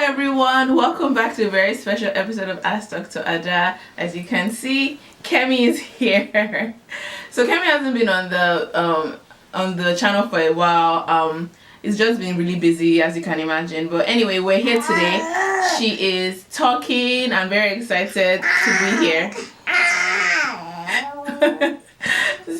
everyone, welcome back to a very special episode of Ask Dr. Ada. As you can see, Kemi is here. So Kemi hasn't been on the channel for a while. It's just been really busy, as you can imagine, but anyway, we're here today. She is talking. I'm very excited to be here.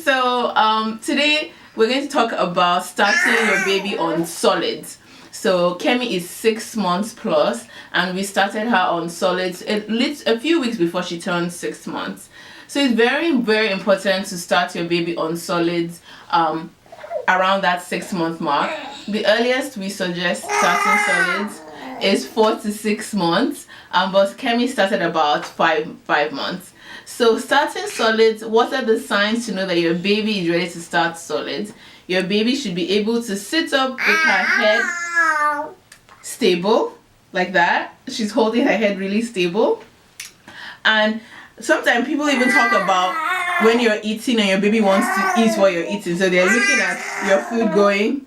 So today we're going to talk about starting your baby on solids. So Kemi is 6 months plus, and we started her on solids a few weeks before she turned 6 months. So it's very, very important to start your baby on solids around that 6 month mark. The earliest we suggest starting solids is 4 to 6 months, but Kemi started about five months. So starting solids, what are the signs to know that your baby is ready to start solids? Your baby should be able to sit up with her head stable, like that. She's holding her head really stable. And sometimes people even talk about when you're eating and your baby wants to eat what you're eating. So they're looking at your food going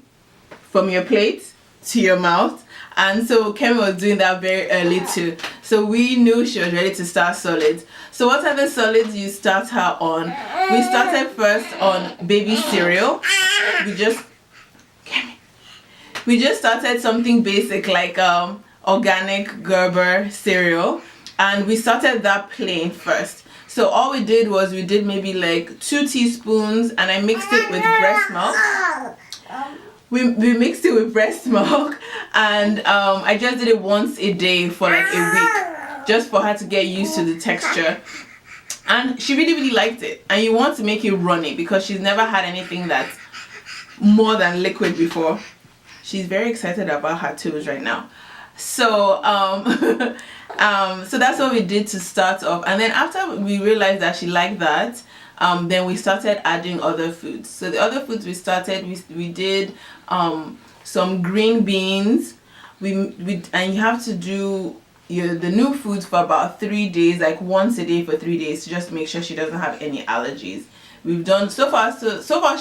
from your plate to your mouth. And so Kemi was doing that very early too. So we knew she was ready to start solids. So what are the solids you start her on? We started first on baby cereal. We just started something basic like organic Gerber cereal, and we started that plain first. So all we did was we did maybe like 2 teaspoons, and I mixed it with breast milk. We mixed it with breast milk, and I just did it once a day for like a week, just for her to get used to the texture. And she really, really liked it. And you want to make it runny because she's never had anything that's more than liquid before. She's very excited about her toes right now. So so that's what we did to start off. And then after we realized that she liked that, then we started adding other foods. So the other foods we started, we did some green beans. And you have to do the new foods for about 3 days, like once a day for 3 days, to just make sure she doesn't have any allergies. We've done so far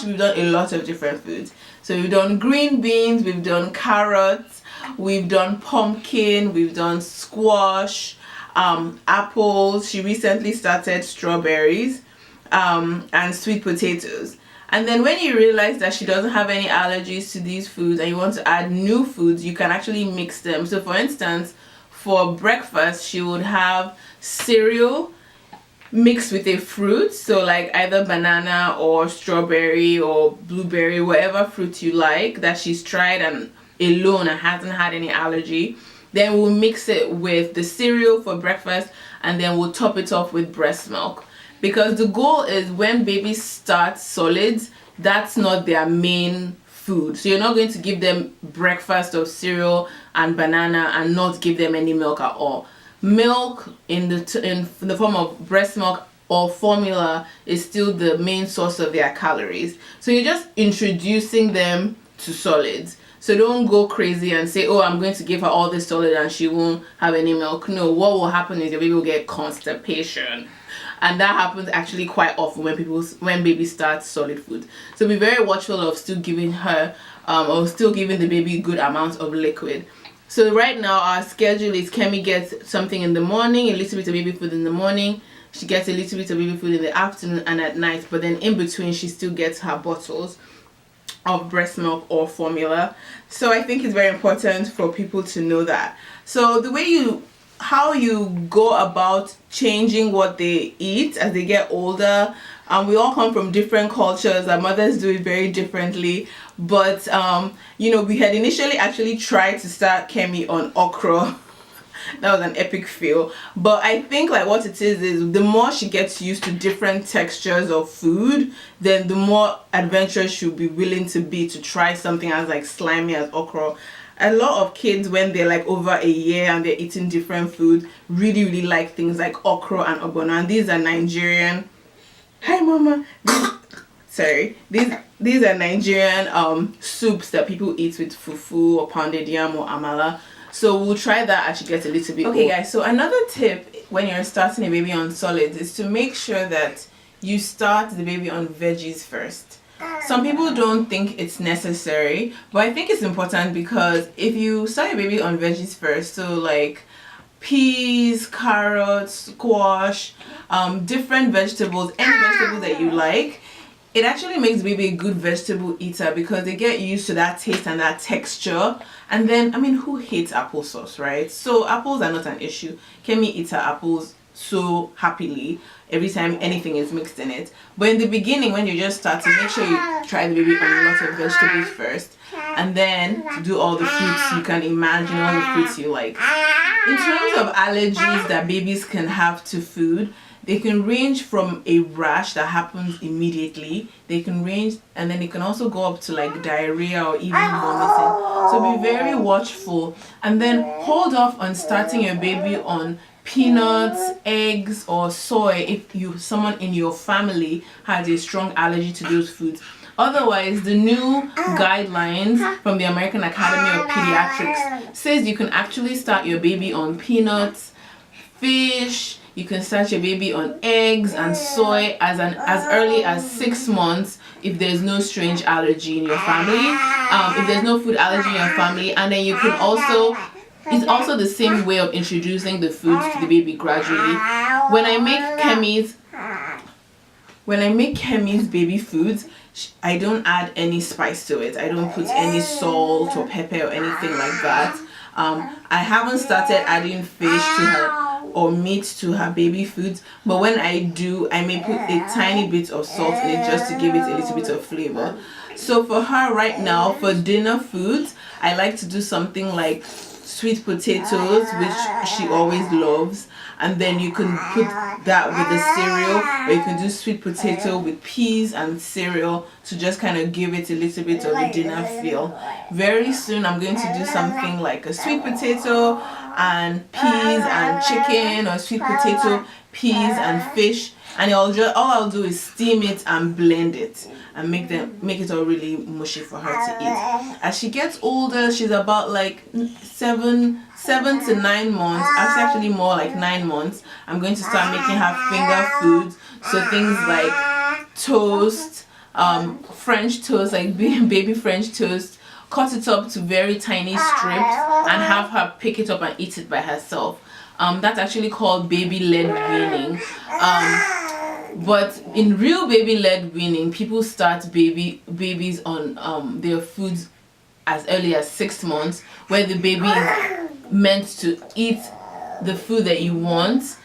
we've done a lot of different foods. So we've done green beans, we've done carrots, we've done pumpkin, we've done squash, apples. She recently started strawberries, and sweet potatoes. And then when you realize that she doesn't have any allergies to these foods and you want to add new foods, you can actually mix them. So for instance, for breakfast, she would have cereal mixed with a fruit, so like either banana or strawberry or blueberry, whatever fruit you like that she's tried and alone and hasn't had any allergy. Then we'll mix it with the cereal for breakfast, and then we'll top it off with breast milk, because the goal is when babies start solids, that's not their main food. So you're not going to give them breakfast of cereal and banana and not give them any milk at all. Milk in the form of breast milk or formula is still the main source of their calories. So you're just introducing them to solids. So don't go crazy and say, oh, I'm going to give her all this solid and she won't have any milk. No, what will happen is your baby will get constipation. And that happens actually quite often when babies start solid food. So be very watchful of still giving her or still giving the baby good amounts of liquid. So right now our schedule is Kemi gets something in the morning, a little bit of baby food in the morning. She gets a little bit of baby food in the afternoon and at night. But then in between she still gets her bottles of breast milk or formula. So I think it's very important for people to know that. So the way how you go about changing what they eat as they get older, we all come from different cultures. Our mothers do it very differently, but we had initially actually tried to start Kemi on okra. That was an epic fail. But I think like what it is the more she gets used to different textures of food, then the more adventurous she'll be willing to be to try something as like slimy as okra. A lot of kids, when they're like over a year and they're eating different food, really, really like things like okra and ogbono. And these are Nigerian. Hi, mama. Sorry. These are Nigerian soups that people eat with fufu or pounded yam or amala. So we'll try that as she gets a little bit old. Okay, guys. So another tip when you're starting a baby on solids is to make sure that you start the baby on veggies first. Some people don't think it's necessary, but I think it's important because if you start your baby on veggies first, so like peas, carrots, squash, different vegetables, any vegetable that you like, it actually makes the baby a good vegetable eater because they get used to that taste and that texture. And then, I mean, who hates applesauce, right? So apples are not an issue. Kemi eats her apples so happily every time anything is mixed in it. But in the beginning, when you just start, to make sure you try the baby on a lot of vegetables first, and then to do all the fruits you can imagine, all the fruits you like. In terms of allergies that babies can have to food, they can range from a rash that happens immediately. They can range, and then it can also go up to like diarrhea or even vomiting. So be very watchful, and then hold off on starting your baby on peanuts, eggs, or soy if someone in your family has a strong allergy to those foods. Otherwise, the new guidelines from the American Academy of Pediatrics says you can actually start your baby on peanuts, fish. You can start your baby on eggs and soy as early as 6 months if there's no strange allergy in your family. If there's no food allergy in your family, and then you can also. It's also the same way of introducing the foods to the baby gradually. When I make Kemi's baby foods, I don't add any spice to it. I don't put any salt or pepper or anything like that. I haven't started adding fish to her or meat to her baby foods, but when I do, I may put a tiny bit of salt in it just to give it a little bit of flavor. So for her right now, for dinner foods, I like to do something like sweet potatoes, which she always loves, and then you can put that with the cereal, or you can do sweet potato with peas and cereal to just kind of give it a little bit of a dinner feel. Very soon I'm going to do something like a sweet potato and peas and chicken, or sweet potato, peas and fish, and all I'll do is steam it and blend it and make it all really mushy for her to eat. As she gets older, she's about like 7 to 9 months. Actually more like 9 months. I'm going to start making her finger foods, so things like toast, French toast, like baby French toast. Cut it up to very tiny strips and have her pick it up and eat it by herself. That's actually called baby-led weaning. But in real baby-led weaning, people start babies on their foods as early as 6 months, where the baby is meant to eat the food that you want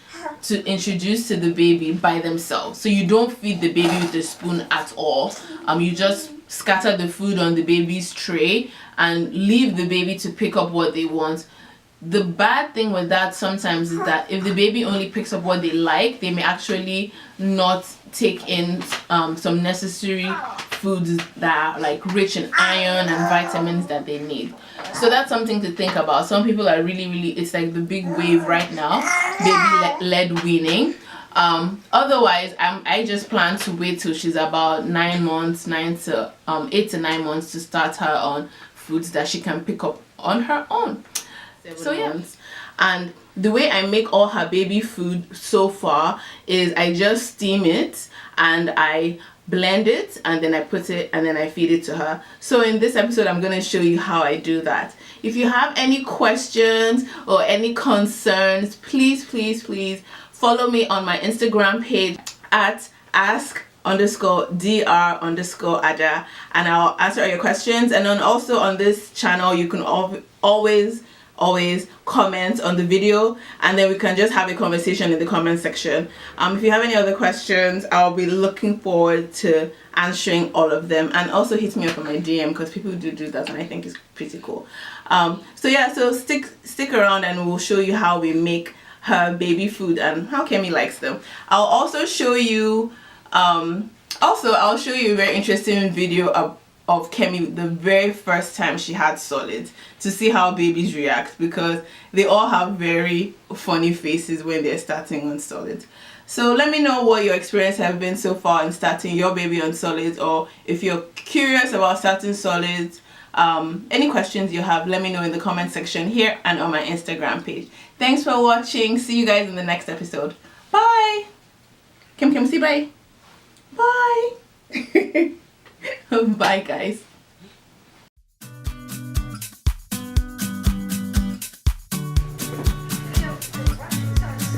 to introduce to the baby by themselves. So you don't feed the baby with a spoon at all. You just scatter the food on the baby's tray and leave the baby to pick up what they want. The bad thing with that sometimes is that if the baby only picks up what they like, they may actually not take in some necessary foods that are like rich in iron and vitamins that they need. So that's something to think about. Some people are really, it's like the big wave right now, baby-led weaning. Otherwise, I just plan to wait till she's about 9 months, 8 to 9 months to start her on foods that she can pick up on her own. So yeah, and the way I make all her baby food so far is I just steam it and I blend it, and then I put it and then I feed it to her. So in this episode I'm going to show you how I do that. If you have any questions or any concerns, please follow me on my Instagram page at ask_dr_ada, and I'll answer all your questions. And then also on this channel you can always comment on the video, and then we can just have a conversation in the comment section. If you have any other questions, I'll be looking forward to answering all of them, and also hit me up on my DM because people do that, and I think it's pretty cool. So yeah, so stick around and we'll show you how we make her baby food and how Kemi likes them. I'll also show you I'll show you a very interesting video of Kemi the very first time she had solids, to see how babies react, because they all have very funny faces when they're starting on solids. So let me know what your experience have been so far in starting your baby on solids, or if you're curious about starting solids, any questions you have, let me know in the comment section here and on my Instagram page. Thanks for watching. See you guys in the next episode. Bye. Kim, say bye. Bye. Bye, guys.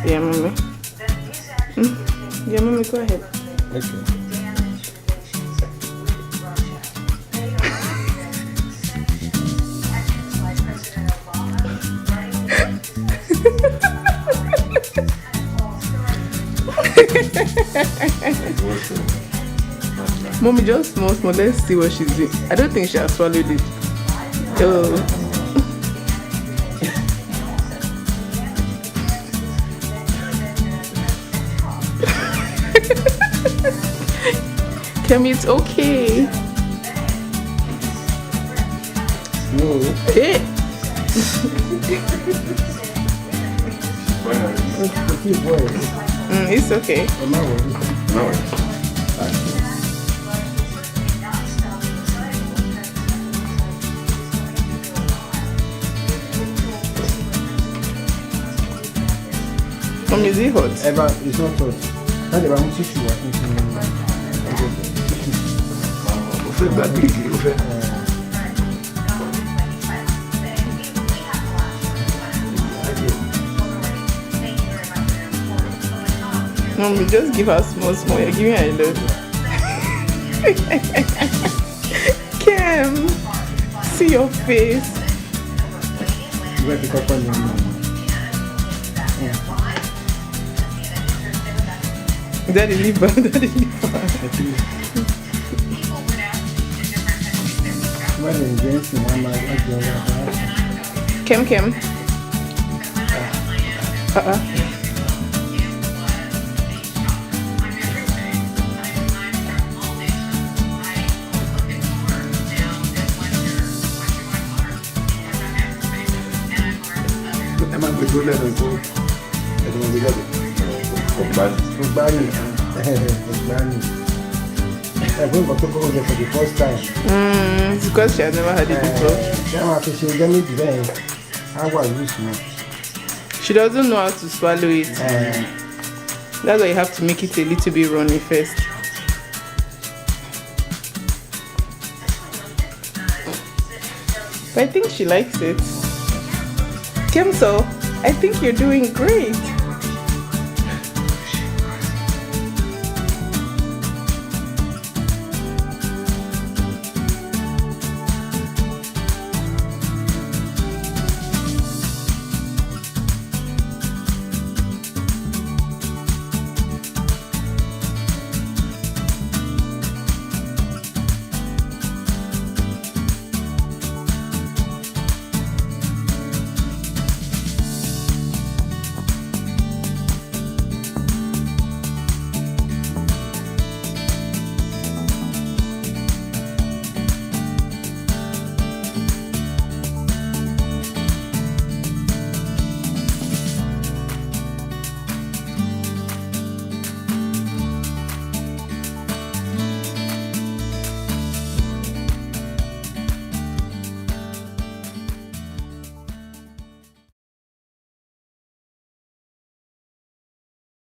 Yeah, mommy. Yeah, mommy, go ahead. Okay. Mommy, just small. Let's see what she's doing. I don't think she has swallowed it. Oh. Kemi, it's okay. No. Hey. It's okay. No. Mommy, is it hot? Eva, it's not hot. That's about tissue. I think. Mommy, just give her small. You're giving her a lot. Kim, see your face. You got to cut on your mouth. Daddy, leave her. Daddy, leave her. Kim. I think for the first time. Because she has never had it before. She doesn't know how to swallow it. That's why you have to make it a little bit runny first. But I think she likes it. Kim, so I think you're doing great.